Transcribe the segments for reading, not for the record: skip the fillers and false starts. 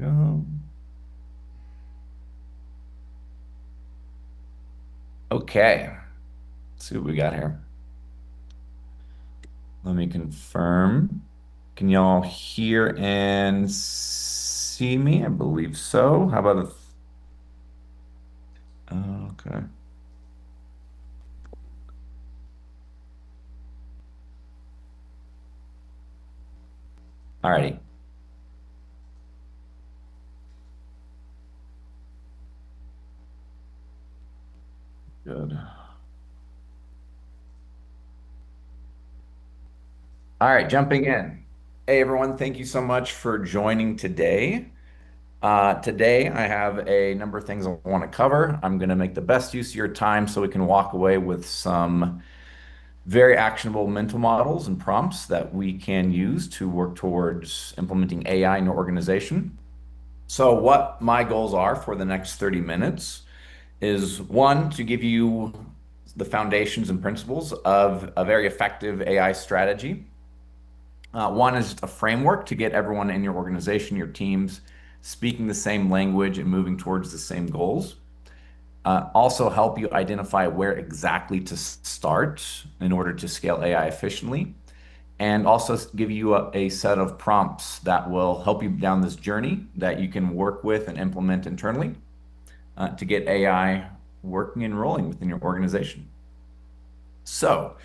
Go. Okay, let's see what we got here. Let me confirm. Can y'all hear and see me? I believe so. How about a... Okay. Alrighty. Good. All right, jumping in. Hey, everyone, thank you so much for joining today. Today, I have a number of things I want to cover. I'm going to make the best use of your time so we can walk away with some very actionable mental models and prompts that we can use to work towards implementing AI in your organization. So, what my goals are for the next 30 minutes is one, to give you the foundations and principles of a very effective AI strategy. One is just a framework to get everyone in your organization, your teams, speaking the same language and moving towards the same goals. Also help you identify where exactly to start in order to scale AI efficiently, and also give you a set of prompts that will help you down this journey that you can work with and implement internally to get AI working and rolling within your organization. So,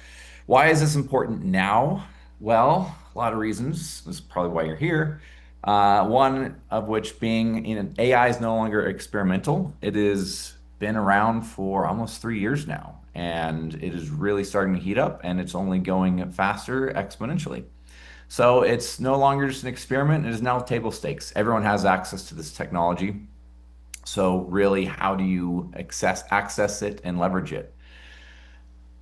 why is this important now? Well, a lot of reasons. This is probably why you're here. One of which being, AI is no longer experimental. It has been around for almost 3 years now, and it is really starting to heat up, and it's only going faster exponentially. So it's no longer just an experiment. It is now table stakes. Everyone has access to this technology. So really, how do you access it and leverage it?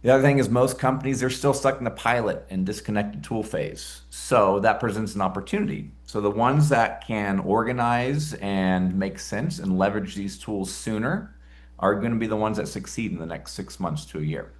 The other thing is most companies are still stuck in the pilot and disconnected tool phase. So that presents an opportunity. So the ones that can organize and make sense and leverage these tools sooner are going to be the ones that succeed in the next 6 months to a year.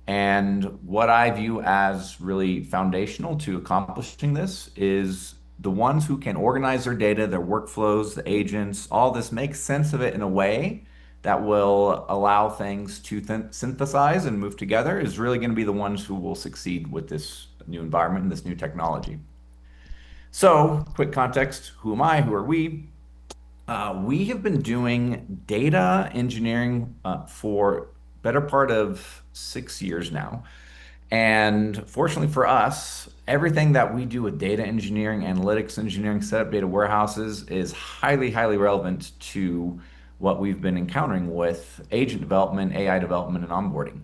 And what I view as really foundational to accomplishing this is the ones who can organize their data, their workflows, the agents, all this, make sense of it in a way that will allow things to synthesize and move together is really going to be the ones who will succeed with this new environment and this new technology. So, quick context, who am I? Who are we? We have been doing data engineering for better part of 6 years now. And fortunately for us, everything that we do with data engineering, analytics engineering, set up data warehouses is highly, highly relevant to what we've been encountering with agent development, AI development, and onboarding.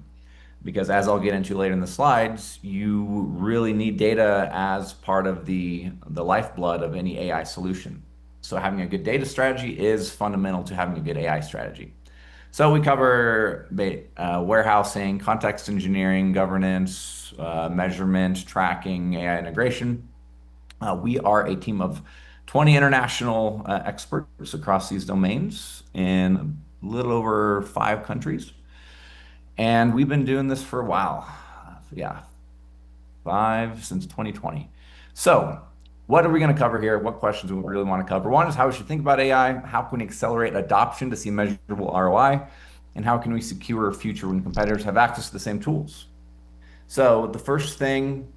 Because as I'll get into later in the slides, you really need data as part of the lifeblood of any AI solution. So having a good data strategy is fundamental to having a good AI strategy. So we cover warehousing, context engineering, governance, measurement, tracking, AI integration. We are a team of 20 international experts across these domains in a little over 5 countries. And we've been doing this for a while. Yeah, five since 2020. So, what are we going to cover here? What questions do we really want to cover? One is how we should think about AI. How can we accelerate adoption to see measurable ROI? And how can we secure a future when competitors have access to the same tools? So, the first thing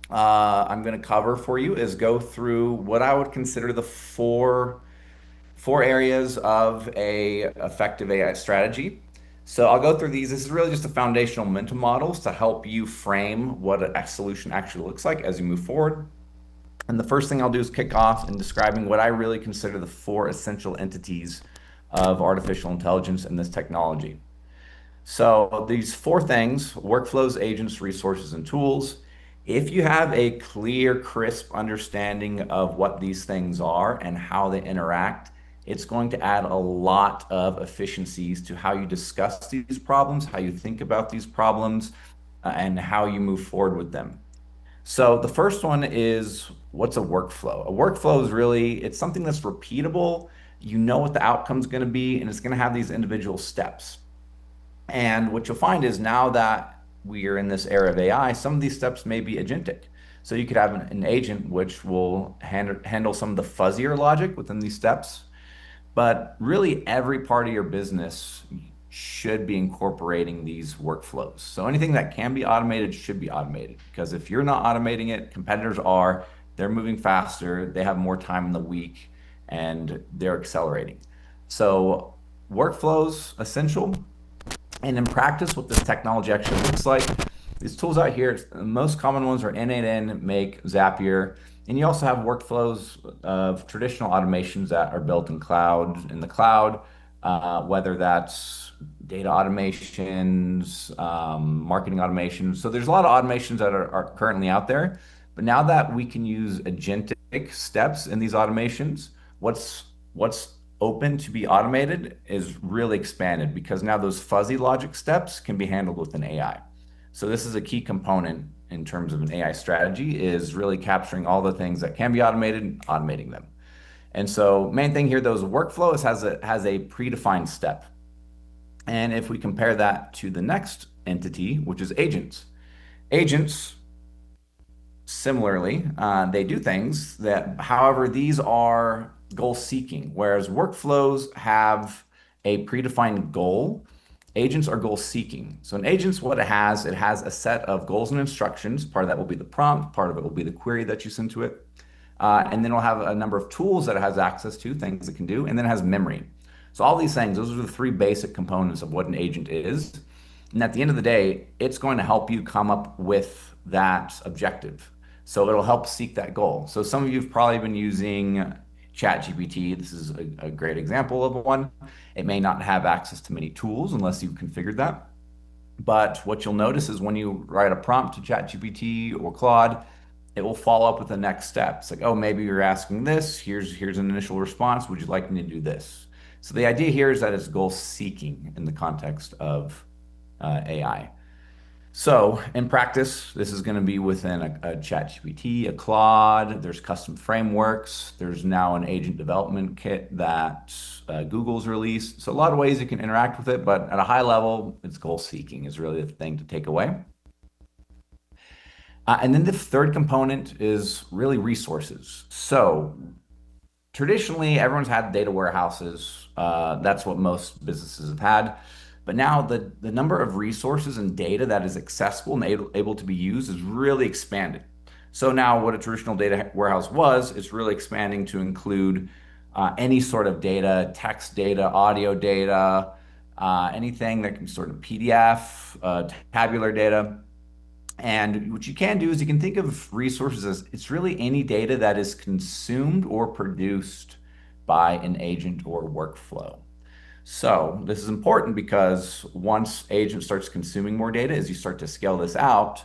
I'm going to cover for you is go through what I would consider the four areas of a effective AI strategy. So I'll go through these. This is really just a foundational mental models to help you frame what a solution actually looks like as you move forward. And the first thing I'll do is kick off in describing what I really consider the four essential entities of artificial intelligence and this technology. So these four things, workflows, agents, resources, and tools. If you have a clear, crisp understanding of what these things are and how they interact, it's going to add a lot of efficiencies to how you discuss these problems, how you think about these problems, and how you move forward with them. So the first one is, what's a workflow? A workflow is really, it's something that's repeatable. You know what the outcome is going to be, and it's going to have these individual steps. And what you'll find is now that we are in this era of AI, some of these steps may be agentic. So you could have an agent which will handle some of the fuzzier logic within these steps, but really every part of your business should be incorporating these workflows. So anything that can be automated should be automated, because if you're not automating it, competitors are, they're moving faster, they have more time in the week, and they're accelerating. So workflows essential. And in practice, what this technology actually looks like, these tools out here, the most common ones are N8N, Make, Zapier, and you also have workflows of traditional automations that are built in the cloud, whether that's data automations, marketing automations. So there's a lot of automations that are currently out there. But now that we can use agentic steps in these automations, what's open to be automated is really expanded because now those fuzzy logic steps can be handled with an AI. So this is a key component in terms of an AI strategy is really capturing all the things that can be automated and automating them. And so main thing here, those workflows has a predefined step. And if we compare that to the next entity, which is agents, agents similarly, they do things that, however, these are goal seeking, whereas workflows have a predefined goal. Agents are goal seeking. So in agents, what it has a set of goals and instructions. Part of that will be the prompt, part of it will be the query that you send to it. And then it'll have a number of tools that it has access to, things it can do, and then it has memory. So all these things, those are the three basic components of what an agent is. And at the end of the day, it's going to help you come up with that objective. So it'll help seek that goal. So some of you have probably been using ChatGPT. This is a great example of one. It may not have access to many tools unless you've configured that. But what you'll notice is when you write a prompt to ChatGPT or Claude, it will follow up with the next step. It's like, oh, maybe you're asking this. Here's an initial response. Would you like me to do this? So the idea here is that it's goal seeking in the context of AI. So in practice, this is going to be within a ChatGPT, a Claude. There's custom frameworks. There's now an agent development kit that Google's released. So a lot of ways you can interact with it, but at a high level, it's goal seeking is really the thing to take away. And then the third component is really resources. So traditionally, everyone's had data warehouses. That's what most businesses have had. But now the number of resources and data that is accessible and able to be used is really expanded. So now what a traditional data warehouse was, it's really expanding to include any sort of data, text data, audio data, anything that can sort of PDF, tabular data. And what you can do is you can think of resources as it's really any data that is consumed or produced by an agent or workflow. So this is important because once agent starts consuming more data, as you start to scale this out,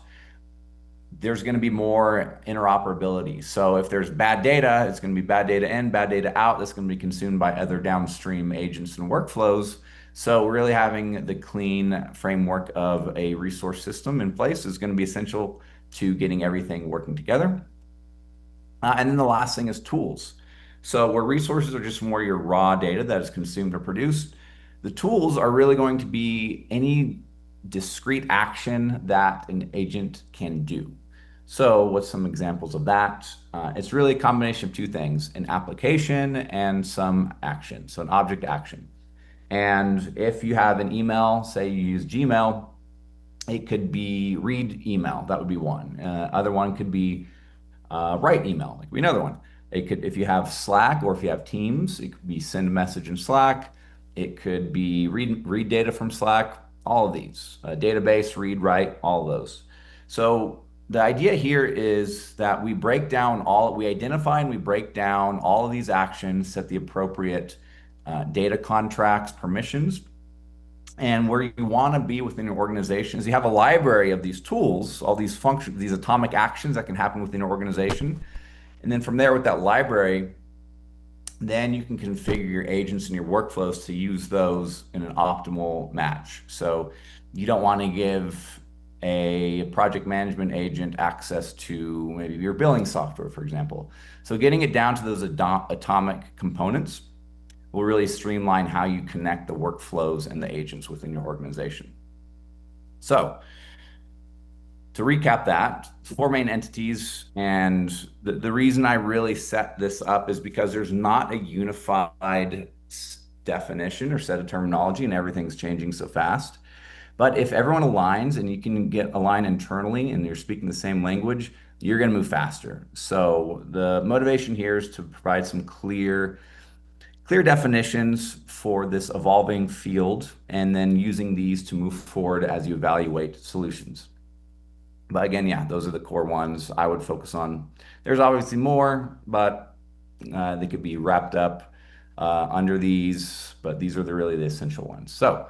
there's going to be more interoperability. So if there's bad data, it's going to be bad data in, bad data out. That's going to be consumed by other downstream agents and workflows. So really having the clean framework of a resource system in place is going to be essential to getting everything working together. And then the last thing is tools. So where resources are just more your raw data that is consumed or produced, the tools are really going to be any discrete action that an agent can do. So what's some examples of that? It's really a combination of two things, an application and some action, so an object action. And if you have an email, say you use Gmail, it could be read email. That would be one. Other one could be write email. Like another one. It could, if you have Slack or if you have Teams, it could be send a message in Slack. It could be read data from Slack. All of these, database, read, write, all of those. So the idea here is that we identify and we break down all of these actions, set the appropriate data contracts, permissions, and where you want to be within your organization is you have a library of these tools, all these functions, these atomic actions that can happen within your organization. And then from there, with that library, then you can configure your agents and your workflows to use those in an optimal match. So you don't want to give a project management agent access to maybe your billing software, for example. So getting it down to those atomic components will really streamline how you connect the workflows and the agents within your organization. So to recap that, four main entities. And the reason I really set this up is because there's not a unified definition or set of terminology, and everything's changing so fast. But if everyone aligns and you can get aligned internally and you're speaking the same language, you're going to move faster. So the motivation here is to provide some clear definitions for this evolving field, and then using these to move forward as you evaluate solutions. But again, yeah, those are the core ones I would focus on. There's obviously more, but they could be wrapped up under these, but these are really the essential ones. So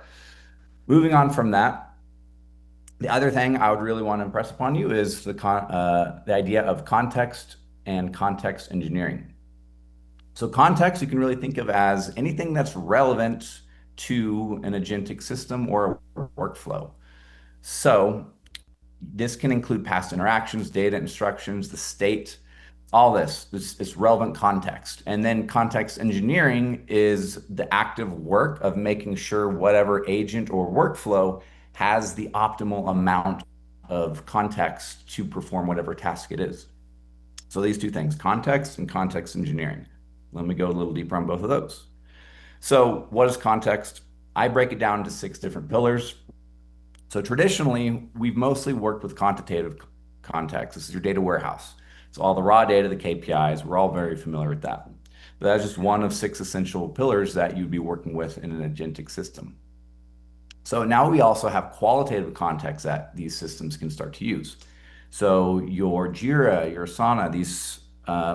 moving on from that, the other thing I would really want to impress upon you is the idea of context and context engineering. So context you can really think of as anything that's relevant to an agentic system or a workflow. So this can include past interactions, data instructions, the state, all this. It's relevant context. And then context engineering is the active work of making sure whatever agent or workflow has the optimal amount of context to perform whatever task it is. So these two things, context and context engineering. Let me go a little deeper on both of those. So what is context? I break it down into six different pillars. So traditionally, we've mostly worked with quantitative context. This is your data warehouse. It's all the raw data, the KPIs. We're all very familiar with that. But that's just one of six essential pillars that you'd be working with in an agentic system. So now we also have qualitative context that these systems can start to use. So your Jira, your Asana, these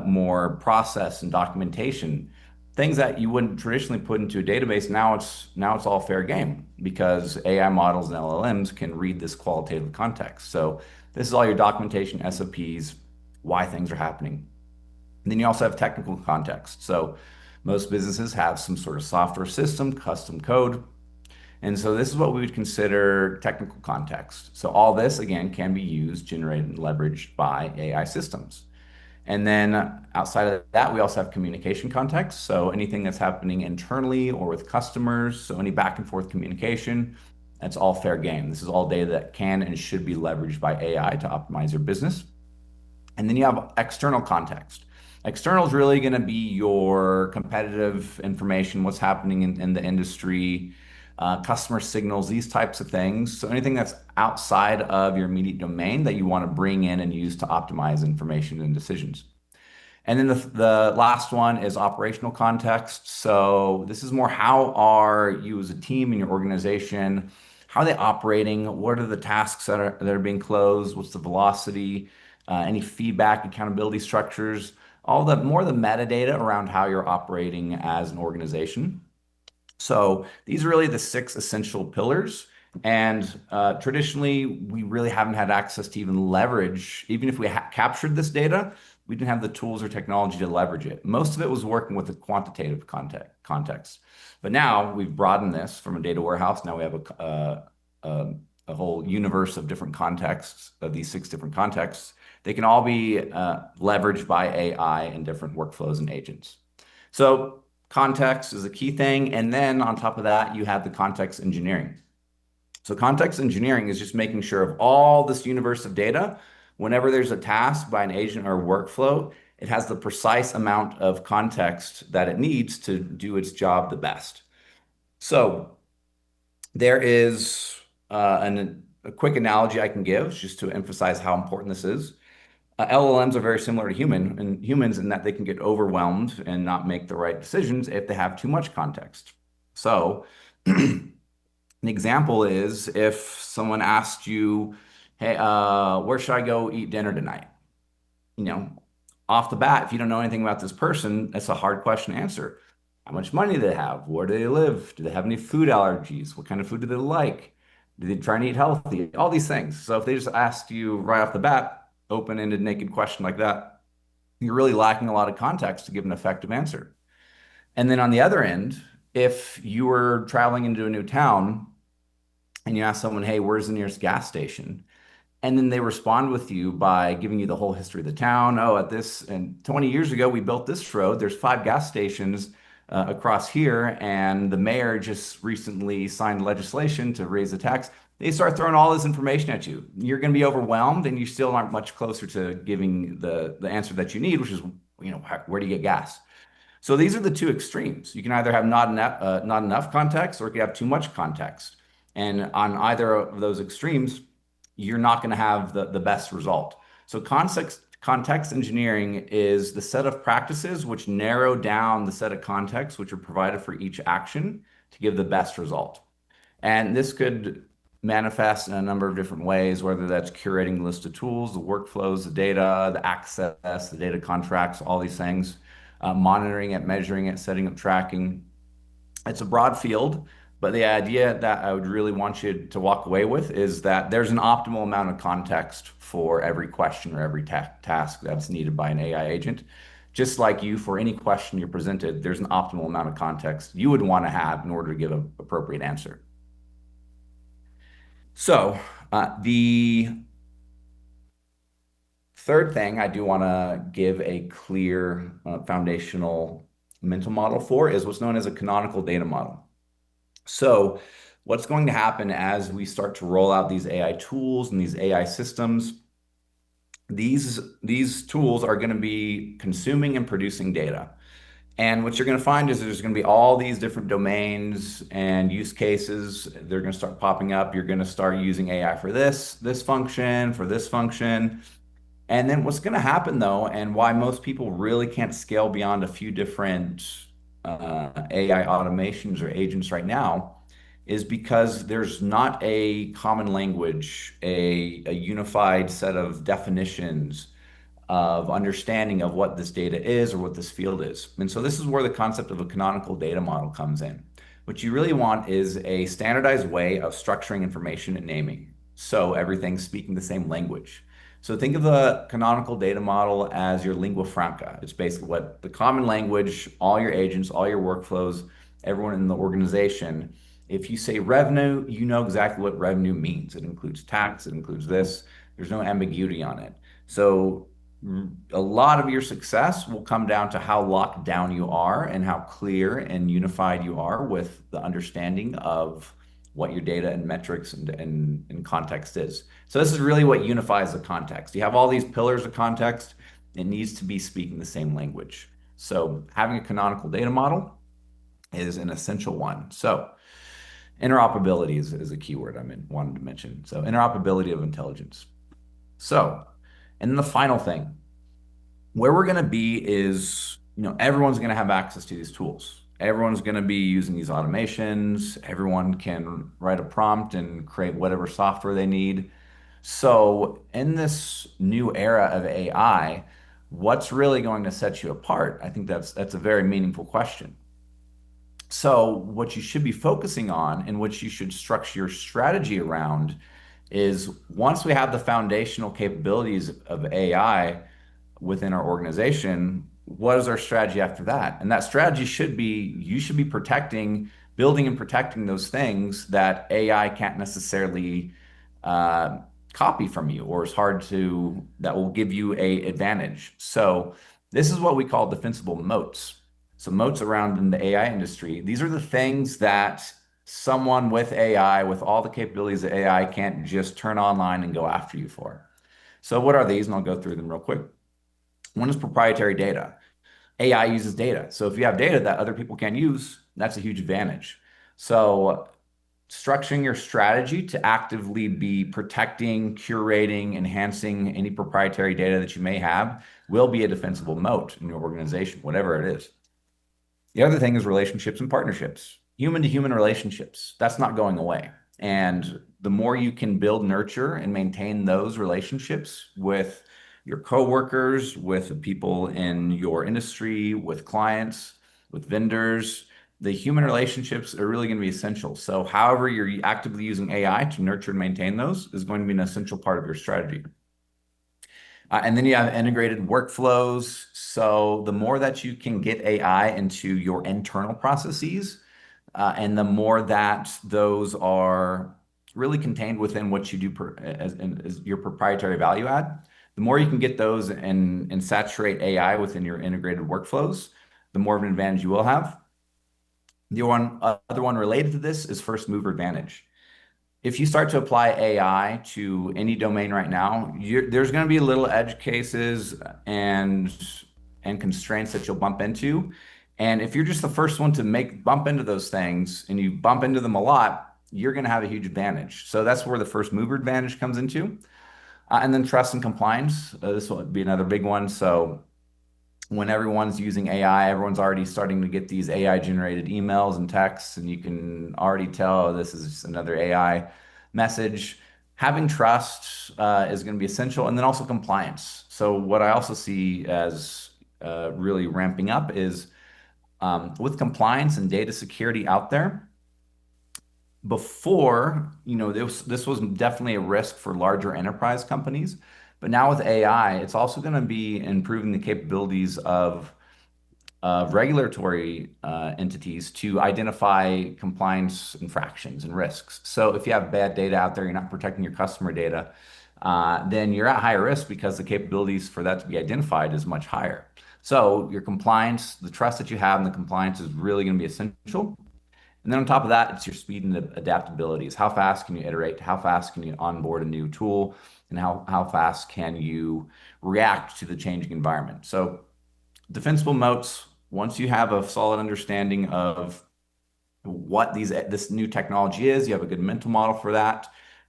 more process and documentation, things that you wouldn't traditionally put into a database, now it's all fair game because AI models and LLMs can read this qualitative context. So this is all your documentation, SOPs, why things are happening. And then you also have technical context. So most businesses have some sort of software system, custom code. And so this is what we would consider technical context. So all this, again, can be used, generated, and leveraged by AI systems. And then outside of that, we also have communication context. So anything that's happening internally or with customers, so any back and forth communication, that's all fair game. This is all data that can and should be leveraged by AI to optimize your business. And then you have external context. External is really going to be your competitive information, what's happening in the industry, customer signals, these types of things. So anything that's outside of your immediate domain that you want to bring in and use to optimize information and decisions. And then the last one is operational context. So this is more how are you as a team in your organization, how are they operating? What are the tasks that are being closed? What's the velocity? Any feedback, accountability structures, all the more the metadata around how you're operating as an organization. So these are really the six essential pillars. And traditionally, we really haven't had access to even leverage. Even if we captured this data, we didn't have the tools or technology to leverage it. Most of it was working with a quantitative context. But now we've broadened this from a data warehouse. Now we have a whole universe of different contexts of these six different contexts. They can all be leveraged by AI in different workflows and agents. So context is a key thing. And then on top of that, you have the context engineering. So context engineering is just making sure of all this universe of data, whenever there's a task by an agent or workflow, it has the precise amount of context that it needs to do its job the best. So there is a quick analogy I can give just to emphasize how important this is. LLMs are very similar to humans in that they can get overwhelmed and not make the right decisions if they have too much context. So an example is if someone asked you, hey, where should I go eat dinner tonight? You know, off the bat, if you don't know anything about this person, it's a hard question to answer. How much money do they have? Where do they live? Do they have any food allergies? What kind of food do they like? Do they try and eat healthy? All these things. So if they just asked you right off the bat, open-ended, naked question like that, you're really lacking a lot of context to give an effective answer. And then on the other end, if you were traveling into a new town and you ask someone, hey, where's the nearest gas station? And then they respond with you by giving you the whole history of the town. Oh, at this, and 20 years ago, we built this road. There's 5 gas stations across here, and the mayor just recently signed legislation to raise the tax. they start throwing all this information at you. You're going to be overwhelmed, and you still aren't much closer to giving the answer that you need, which is, where do you get gas? So these are the two extremes. You can either have not enough context, or you can have too much context. And on either of those extremes, you're not going to have the best result. So context engineering is the set of practices which narrow down the set of contexts which are provided for each action to give the best result. And this could manifest in a number of different ways, whether that's curating the list of tools, the workflows, the data, the access, the data contracts, all these things, monitoring it, measuring it, setting up tracking. It's a broad field, but the idea that I would really want you to walk away with is that there's an optimal amount of context for every question or every task that's needed by an AI agent. Just like you, for any question you're presented, there's an optimal amount of context you would want to have in order to give an appropriate answer. So, the third thing I do want to give a clear foundational mental model for is what's known as a canonical data model. So, what's going to happen as we start to roll out these AI tools and these AI systems? These tools are going to be consuming and producing data. And what you're going to find is there's going to be all these different domains and use cases. They're going to start popping up. You're going to start using AI for this function, for this function. And then what's going to happen though, and why most people really can't scale beyond a few different AI automations or agents right now, is because there's not a common language, a unified set of definitions of understanding of what this data is or what this field is. And so this is where the concept of a canonical data model comes in. What you really want is a standardized way of structuring information and naming, so everything's speaking the same language. So think of the canonical data model as your lingua franca. It's basically what the common language, all your agents, all your workflows, everyone in the organization. If you say revenue, you know exactly what revenue means. It includes tax, it includes this. There's no ambiguity on it. So a lot of your success will come down to how locked down you are and how clear and unified you are with the understanding of what your data and metrics and context is. So this is really what unifies the context. You have all these pillars of context. It needs to be speaking the same language. So having a canonical data model is an essential one. So interoperability is a keyword wanted to mention. So interoperability of intelligence. So, and then the final thing, where we're going to be is, everyone's going to have access to these tools. Everyone's going to be using these automations. Everyone can write a prompt and create whatever software they need. So in this new era of AI, what's really going to set you apart? I think that's a very meaningful question. So what you should be focusing on and what you should structure your strategy around is, once we have the foundational capabilities of AI within our organization, what is our strategy after that? And that strategy should be, you should be building and protecting those things that AI can't necessarily copy from you, or is hard to, that will give you a advantage. So this is what we call defensible moats. So moats around in the AI industry, these are the things that someone with AI, with all the capabilities of AI, can't just turn online and go after you for. So what are these? And I'll go through them real quick. One is proprietary data. AI uses data. So if you have data that other people can't use, that's a huge advantage. So structuring your strategy to actively be protecting, curating, enhancing any proprietary data that you may have will be a defensible moat in your organization, whatever it is. The other thing is relationships and partnerships, human to human relationships. That's not going away. And the more you can build, nurture, and maintain those relationships with your coworkers, with the people in your industry, with clients, with vendors, the human relationships are really going to be essential. So however you're actively using AI to nurture and maintain those is going to be an essential part of your strategy. And then you have integrated workflows. So the more that you can get AI into your internal processes, and the more that those are really contained within what you do as your proprietary value add, the more you can get those and saturate AI within your integrated workflows, the more of an advantage you will have. The other one related to this is first mover advantage. if you start to apply AI to any domain right now, there's going to be little edge cases and and constraints that you'll bump into. And if you're just the first one to make bump into those things and you bump into them a lot, you're going to have a huge advantage. So that's where the first mover advantage comes into. And then trust and compliance. This will be another big one. So when everyone's using AI, everyone's already starting to get these AI generated emails and texts, and you can already tell, "Oh, this is just another AI message." Having trust is going to be essential, and then also compliance. So what I also see as really ramping up is with compliance and data security out there. Before, this was definitely a risk for larger enterprise companies, but now with AI, it's also going to be improving the capabilities of regulatory entities to identify compliance infractions and risks. So if you have bad data out there, you're not protecting your customer data, then you're at higher risk because the capabilities for that to be identified is much higher. So your compliance, the trust that you have in the compliance is really going to be essential. And then on top of that, it's your speed and adaptability. Is how fast can you iterate? How fast can you onboard a new tool? And how fast can you react to the changing environment? So defensible moats, once you have a solid understanding of what this new technology is, you have a good mental model for that.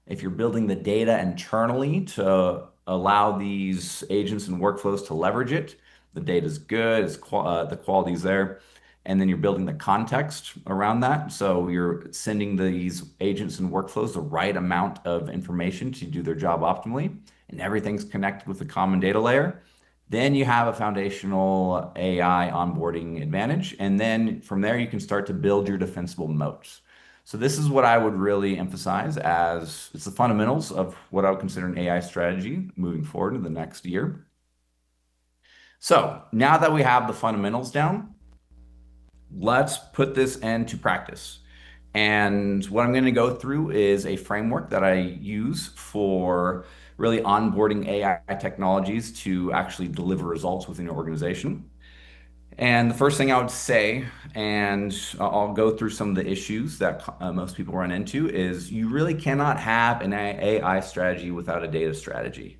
If you're building the data internally to allow these agents and workflows to leverage it, the data's good, the quality's there. And then you're building the context around that. So you're sending these agents and workflows the right amount of information to do their job optimally, and everything's connected with a common data layer. Then you have a foundational AI onboarding advantage. And then from there, you can start to build your defensible moats. So this is what I would really emphasize as it's the fundamentals of what I would consider an AI strategy moving forward in the next year. So now that we have the fundamentals down, let's put this into practice. And what I'm going to go through is a framework that I use for really onboarding AI technologies to actually deliver results within your organization. And the first thing I would say, and I'll go through some of the issues that most people run into, is you really cannot have an AI strategy without a data strategy.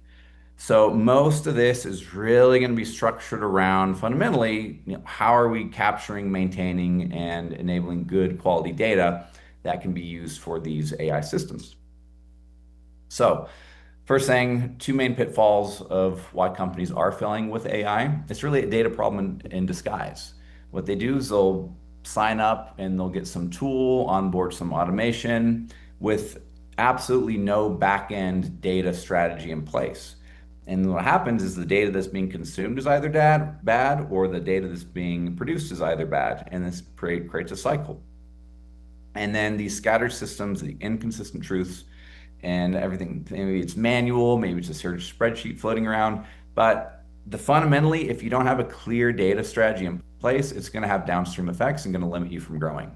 So most of this is really going to be structured around fundamentally, how are we capturing, maintaining, and enabling good quality data that can be used for these AI systems. So first thing, two main pitfalls of why companies are failing with AI. It's really a data problem in disguise. What they do is they'll sign up and they'll get some tool, onboard some automation with absolutely no back-end data strategy in place. And what happens is the data that's being consumed is either bad, or the data that's being produced is either bad, and this creates a cycle. And then these scattered systems, the inconsistent truths, and everything. Maybe it's manual, maybe it's a search spreadsheet floating around. But fundamentally, if you don't have a clear data strategy in place, it's going to have downstream effects and going to limit you from growing.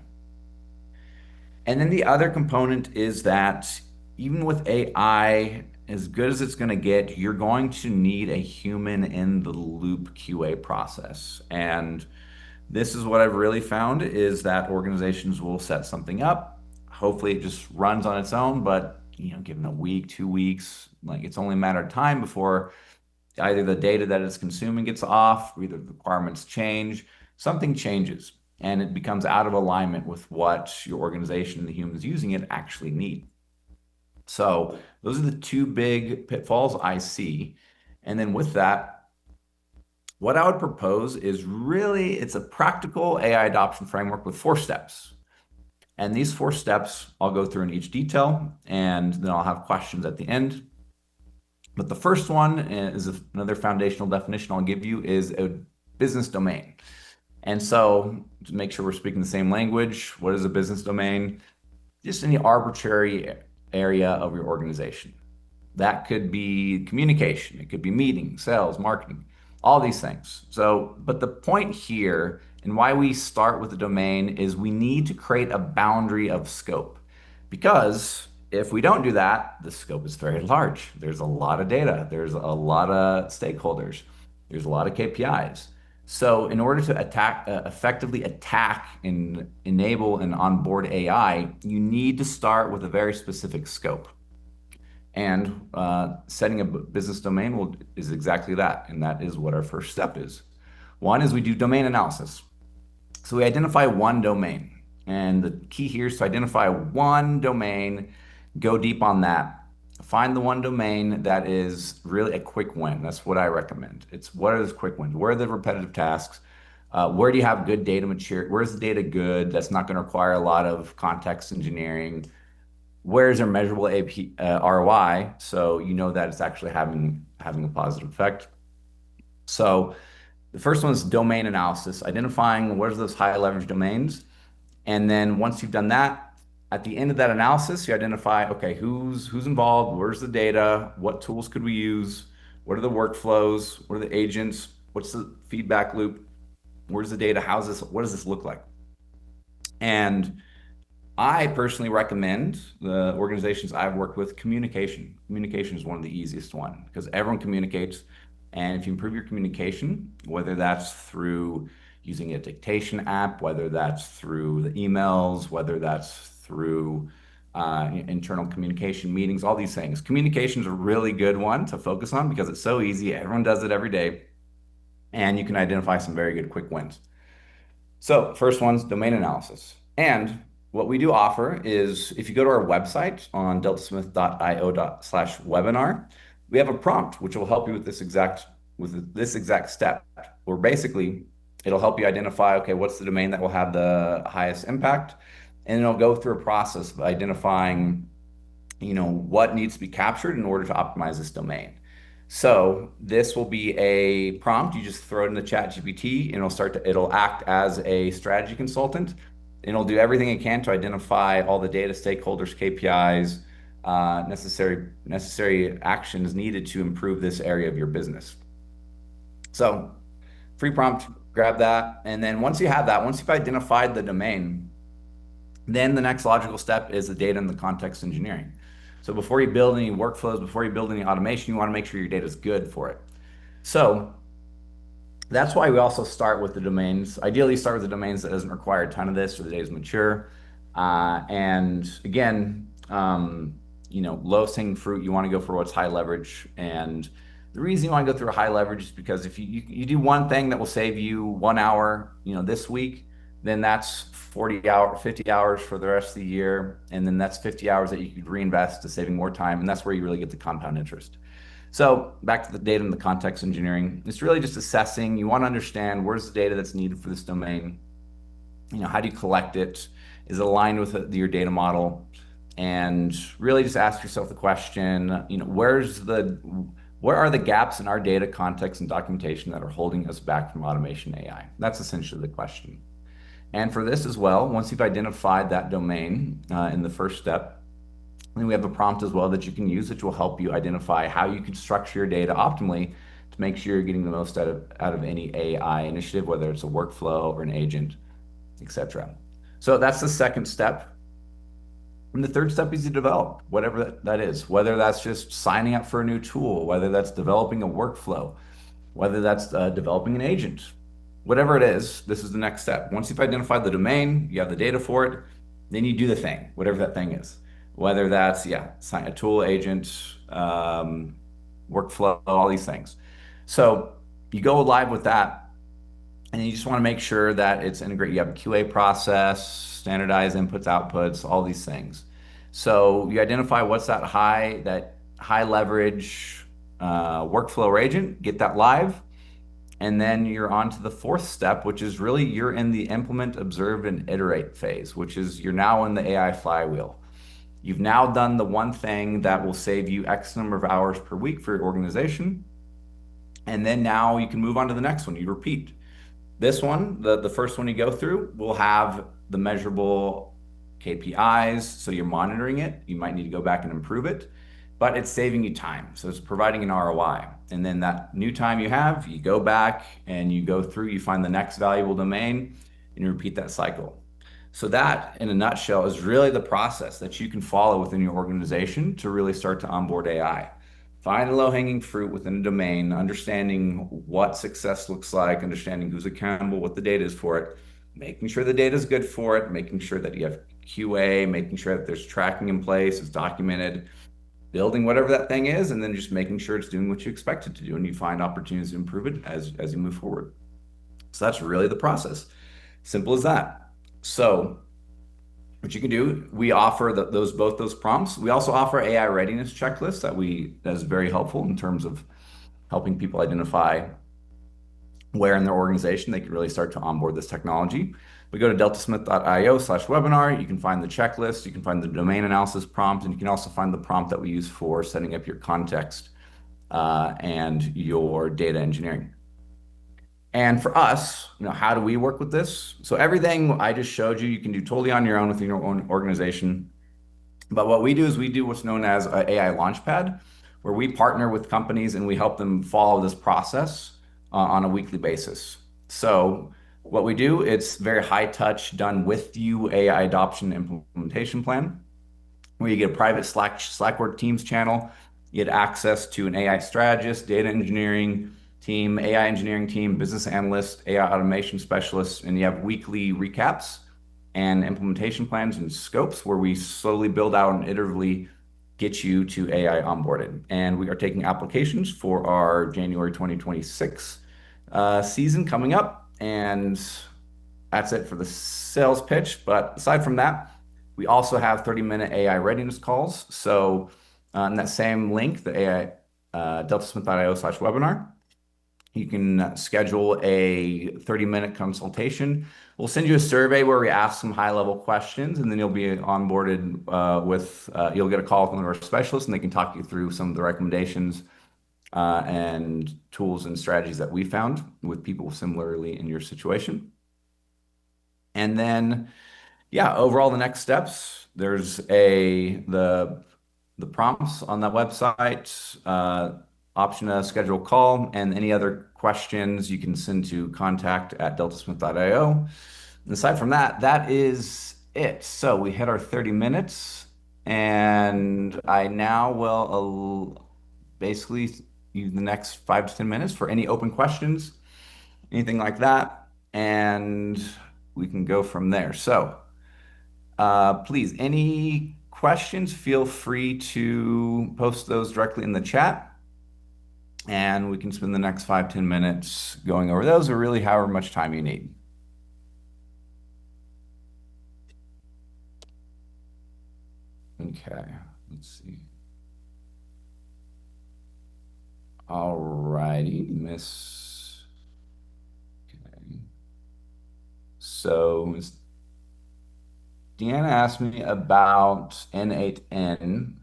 And then the other component is that even with AI, as good as it's going to get, you're going to need a human in the loop QA process. And this is what I've really found is that organizations will set something up. Hopefully it just runs on its own, but given a week, 2 weeks, like it's only a matter of time before either the data that it's consuming gets off, or either the requirements change, something changes, and it becomes out of alignment with what your organization and the humans using it actually need. So those are the two big pitfalls I see. And then with that, what I would propose is really it's a practical AI adoption framework with 4 steps. And these 4 steps I'll go through in each detail, and then I'll have questions at the end. But the first one is another foundational definition I'll give you is a business domain. And so to make sure we're speaking the same language, what is a business domain? Just any arbitrary area of your organization. That could be communication, it could be meeting, sales, marketing, all these things. So, but the point here and why we start with the domain is we need to create a boundary of scope. Because if we don't do that, the scope is very large. There's a lot of data, there's a lot of stakeholders, there's a lot of KPIs. So in order to effectively attack and enable and onboard AI, you need to start with a very specific scope. And setting a business domain is exactly that. And that is what our first step is. One is we do domain analysis. So we identify one domain. And the key here is to identify one domain, go deep on that. Find the one domain that is really a quick win. That's what I recommend. It's what are those quick wins? Where are the repetitive tasks? Where do you have good data mature? Where's the data good? That's not going to require a lot of context engineering. Where's there measurable AP, ROI? So you know that it's actually having a positive effect. So the first one is domain analysis, identifying what are those high leverage domains. And then once you've done that, at the end of that analysis, you identify, okay, who's involved, where's the data, what tools could we use, what are the workflows, what are the agents, what's the feedback loop, where's the data, what does this look like? And I personally recommend the organizations I've worked with communication. Communication is one of the easiest one because everyone communicates. And if you improve your communication, whether that's through using a dictation app, whether that's through the emails, whether that's through internal communication meetings, all these things. Communication is a really good one to focus on because it's so easy. Everyone does it every day, and you can identify some very good quick wins. So first one's domain analysis. And what we do offer is if you go to our website on deltasmith.io/webinar, we have a prompt which will help you with this exact step. Where basically it'll help you identify, okay, what's the domain that will have the highest impact? And it'll go through a process of identifying, what needs to be captured in order to optimize this domain. So this will be a prompt. You just throw it in the chat GPT and it'll act as a strategy consultant. And it'll do everything it can to identify all the data stakeholders, KPIs, necessary actions needed to improve this area of your business. So free prompt, grab that. And then once you've identified the domain, then the next logical step is the data and the context engineering. So before you build any workflows, before you build any automation, you want to make sure your data is good for it. So that's why we also start with the domains. Ideally, start with the domains that doesn't require a ton of this or the data is mature. And again, lowest hanging fruit, you want to go for what's high leverage. And the reason you want to go through a high leverage is because if you do one thing that will save you 1 hour, this week, then that's 50 hours for the rest of the year. And then that's 50 hours that you could reinvest to saving more time. And that's where you really get the compound interest. So back to the data and the context engineering, it's really just assessing. You want to understand where's the data that's needed for this domain. How do you collect it? Is it aligned with your data model? And really just ask yourself the question, where are the gaps in our data context and documentation that are holding us back from automation AI? That's essentially the question. And for this as well, once you've identified that domain in the first step, then we have a prompt as well that you can use, which will help you identify how you can structure your data optimally to make sure you're getting the most out of any AI initiative, whether it's a workflow or an agent, etc. So that's the second step. And the third step is to develop whatever that is, whether that's just signing up for a new tool, whether that's developing a workflow, whether that's developing an agent, whatever it is, this is the next step. Once you've identified the domain, you have the data for it, then you do the thing, whatever that thing is. Whether that's, a tool, agent, workflow, all these things. So you go live with that, and you just want to make sure that it's integrated. You have a QA process, standardized inputs, outputs, all these things. So you identify what's that high leverage workflow or agent, get that live. And then you're on to the fourth step, which is really you're in the implement, observe, and iterate phase, which is you're now in the AI flywheel. You've now done the one thing that will save you X number of hours per week for your organization. And then now you can move on to the next one. You repeat. This one, the first one you go through, will have the measurable KPIs. So you're monitoring it. You might need to go back and improve it, but it's saving you time. So it's providing an ROI. And then that new time you have, you go back and you go through, you find the next valuable domain and you repeat that cycle. So that, in a nutshell, is really the process that you can follow within your organization to really start to onboard AI. find the low-hanging fruit within a domain, understanding what success looks like, understanding who's accountable, what the data is for it, making sure the data is good for it, making sure that you have QA, making sure that there's tracking in place, it's documented, building whatever that thing is, and then just making sure it's doing what you expect it to do, and you find opportunities to improve it as you move forward. So that's really the process. Simple as that. So what you can do, we offer those both those prompts. We also offer AI readiness checklists that is very helpful in terms of helping people identify where in their organization they can really start to onboard this technology. We go to deltasmith.io/webinar. You can find the checklist, you can find the domain analysis prompt, and you can also find the prompt that we use for setting up your context and your data engineering. And for us, how do we work with this? So everything I just showed you, you can do totally on your own within your own organization. But what we do is we do what's known as an AI Launchpad, where we partner with companies and we help them follow this process on a weekly basis. So what we do, it's very high touch, done with you AI adoption implementation plan, where you get a private Slackwork Teams channel. You get access to an AI strategist, data engineering team, AI engineering team, business analyst, AI automation specialist, and you have weekly recaps and implementation plans and scopes where we slowly build out and iteratively get you to AI onboarded. And we are taking applications for our January 2026 season coming up. And that's it for the sales pitch. But aside from that, we also have 30-minute AI readiness calls. So in that same link, the AI deltasmith.io/webinar, you can schedule a 30-minute consultation. We'll send you a survey where we ask some high-level questions, and then you'll be onboarded you'll get a call from one of our specialists, and they can talk you through some of the recommendations and tools and strategies that we found with people similarly in your situation. And then, yeah, overall, the next steps, there's the prompts on that website, option to schedule a call, and any other questions you can send to contact@deltasmith.io. And aside from that, that is it. So we hit our 30 minutes, and I now will basically use the next 5 to 10 minutes for any open questions, anything like that, and we can go from there. So please, any questions, feel free to post those directly in the chat, and we can spend the next 5 to 10 minutes going over those, or really however much time you need. Okay, let's see. All righty, Miss. Okay. So Miss Deanna asked me about N8N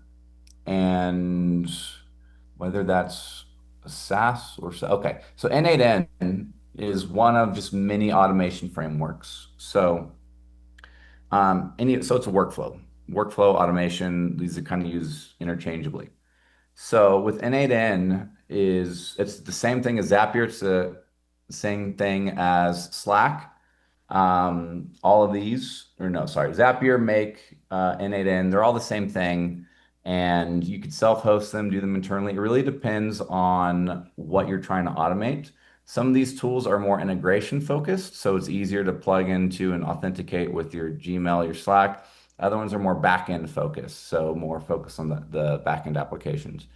and whether that's a SaaS or so. Okay, so N8N is one of just many automation frameworks. So so it's a workflow automation. These are kind of used interchangeably. So with N8N it's the same thing as Zapier. It's the same thing as Slack. All of these, or no, sorry, Zapier, Make, N8N, they're all the same thing. And you could self-host them, do them internally. It really depends on what you're trying to automate. Some of these tools are more integration focused, so it's easier to plug into and authenticate with your Gmail, your Slack. Other ones are more back-end focused, so more focused on the back-end applications.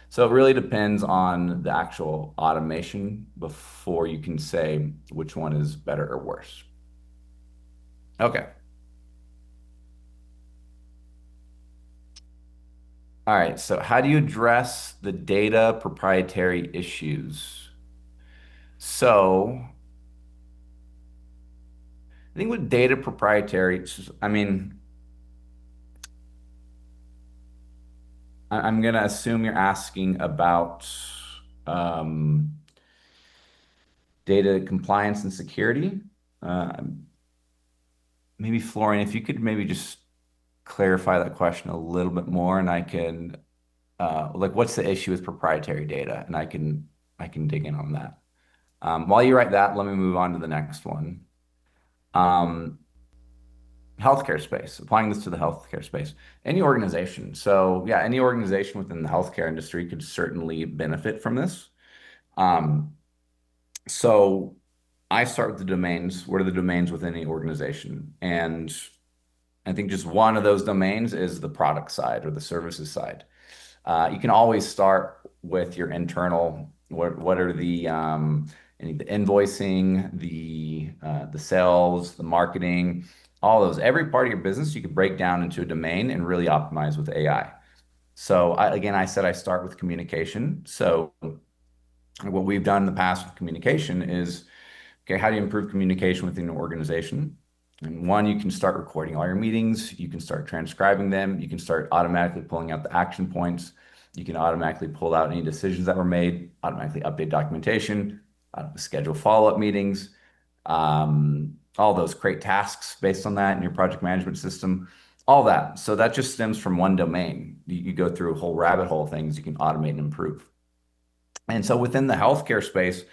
So it really depends on the actual automation before you can say which one is better or worse. Okay. All right. So how do you address the data proprietary issues? So I think with data proprietary, I mean, I'm going to assume you're asking about um, data compliance and security. Uh, Maybe Florian, if you could maybe just clarify that question a little bit more, and I can like what's the issue with proprietary data, and I can dig in on that. While you write that, let me move on to the next one. Um, healthcare space, applying this to the healthcare space, any organization. So yeah, any organization within the healthcare industry could certainly benefit from this. Um, so I start with the domains. What are the domains within any organization? And I think just one of those domains is the product side or the services side. You can always start with your internal. What are the invoicing, the sales, the marketing, all those. Every part of your business you could break down into a domain and really optimize with AI. So again, I said I start with communication. So what we've done in the past with communication is, okay, how do you improve communication within an organization? And one, you can start recording all your meetings. You can start transcribing them. You can start automatically pulling out the action points. You can automatically pull out any decisions that were made, automatically update documentation, schedule follow-up meetings, all those, create tasks based on that in your project management system, all that. So that just stems from one domain. You go through a whole rabbit hole of things you can automate and improve. And so within the healthcare space,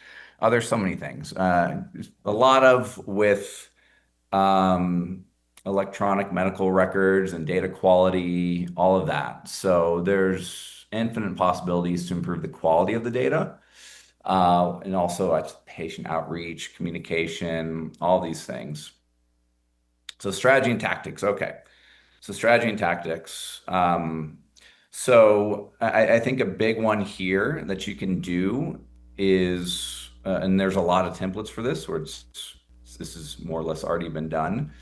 there's so many things. A lot of with um, electronic medical records and data quality, all of that. So there's infinite possibilities to improve the quality of the data, and also patient outreach, communication, all these things. So strategy and tactics. Okay. So strategy and tactics. So I think a big one here that you can do is, and there's a lot of templates for this, where this is more or less already been done.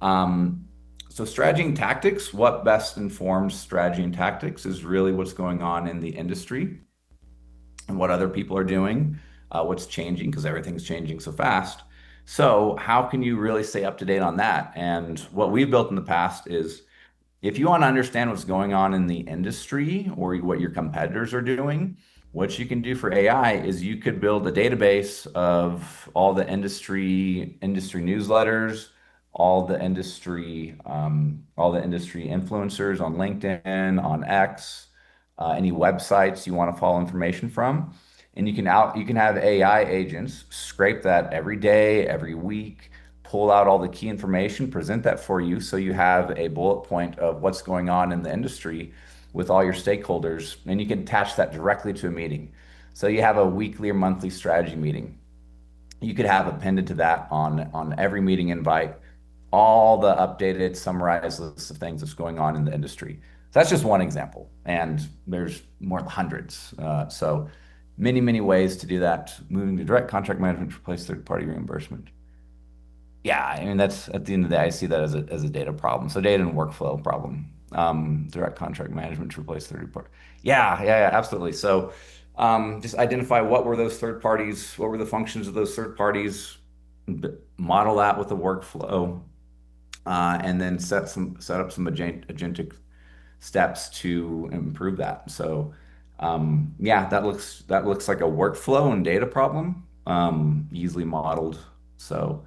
Um, so strategy and tactics, what best informs strategy and tactics is really what's going on in the industry and what other people are doing, what's changing because everything's changing so fast. So how can you really stay up to date on that? And what we've built in the past is, if you want to understand what's going on in the industry or what your competitors are doing, what you can do for AI is you could build a database of all the industry newsletters, all the industry influencers on LinkedIn, on X, any websites you want to follow information from, and you can have AI agents scrape that every day, every week, pull out all the key information, present that for you so you have a bullet point of what's going on in the industry with all your stakeholders, and you can attach that directly to a meeting. So you have a weekly or monthly strategy meeting. You could have appended to that on every meeting invite all the updated summarized lists of things that's going on in the industry. So that's just one example, and there's more than hundreds. So many ways to do that. Moving to direct contract management to replace third-party reimbursement. Yeah, I mean that's at the end of the day, I see that as a data problem. So data and workflow problem. Direct contract management to replace third party. Yeah, absolutely. So just identify what were those third parties, what were the functions of those third parties, model that with a workflow, and then set up some agentic steps to improve that. So yeah, that looks like a workflow and data problem, easily modeled. So.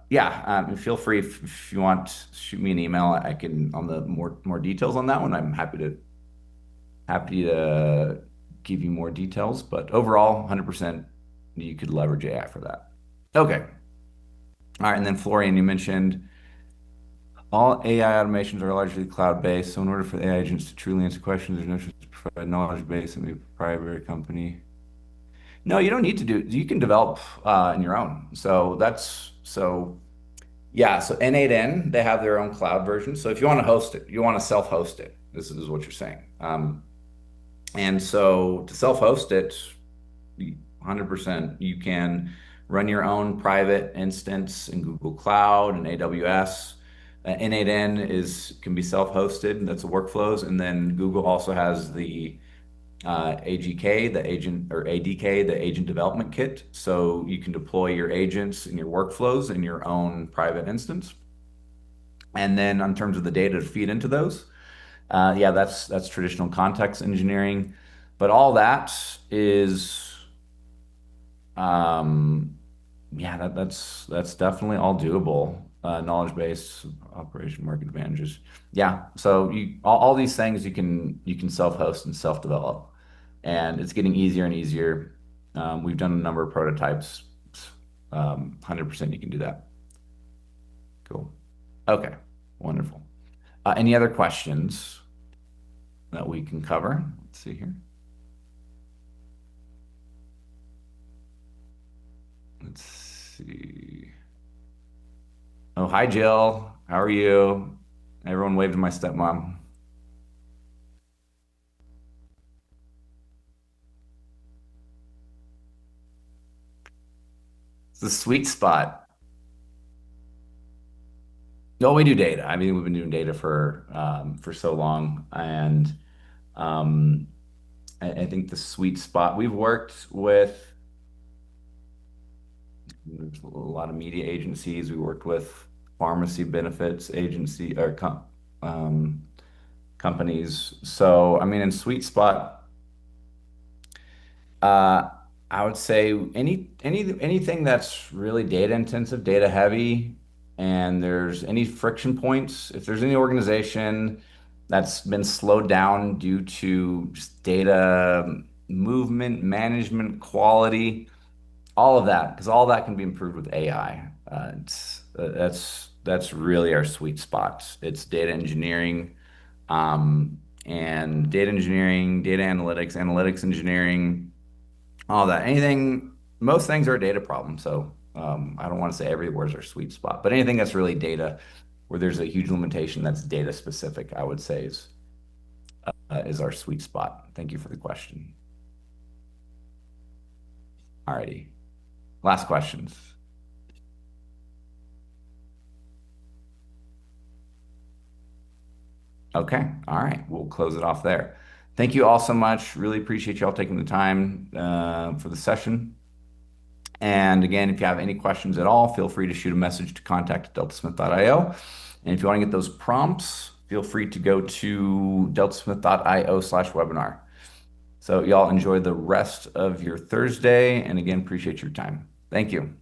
Yeah, feel free if you want, shoot me an email. I can on the more details on that one. I'm happy to give you more details. But overall, 100% you could leverage AI for that. Okay. All right. And then Florian, you mentioned all AI automations are largely cloud-based. So in order for the AI agents to truly answer questions, there's no choice to provide knowledge base and be a proprietary company. No, you don't need to do. You can develop in your own. So. Yeah, so N8N, they have their own cloud version. So if you want to host it, you want to self-host it. This is what you're saying. And so to self-host it, 100%, you can run your own private instance in Google Cloud and AWS. N8N can be self-hosted. That's the workflows. And then Google also has the AGK, the agent or ADK, the agent development kit. So you can deploy your agents and your workflows in your own private instance. And then in terms of the data to feed into those, yeah, that's traditional context engineering. But all that is, um, yeah, that's definitely all doable. Knowledge base, operation, market advantages. Yeah, so all these things you can self-host and self-develop, and it's getting easier and easier. We've done a number of prototypes. 100% you can do that. Cool. Okay, wonderful. Any other questions that we can cover? Let's see here. Let's see. Oh, hi, Jill. How are you? Everyone waved to my stepmom. It's the sweet spot. No, we do data. I mean, we've been doing data for so long, and um, I think the sweet spot. We've worked with there's a lot of media agencies. We worked with pharmacy benefits agency or um, companies. So, I mean, in sweet spot, uh, I would say anything that's really data intensive, data heavy, and there's any friction points. If there's any organization that's been slowed down due to just data movement, management, quality, all of that, because all that can be improved with AI. That's really our sweet spot. It's data engineering, and data engineering, data analytics, analytics engineering, all that. Anything, most things are a data problem. So I don't want to say every word's our sweet spot, but anything that's really data, where there's a huge limitation that's data specific, I would say is our sweet spot. Thank you for the question. Alrighty, last questions. Okay. All right. We'll close it off there. Thank you all so much. Really appreciate you all taking the time for the session. And again, if you have any questions at all, feel free to shoot a message to contact@deltasmith.io. And if you want to get those prompts, feel free to go to deltasmith.io/webinar. So y'all enjoy the rest of your Thursday. And again, appreciate your time. Thank you.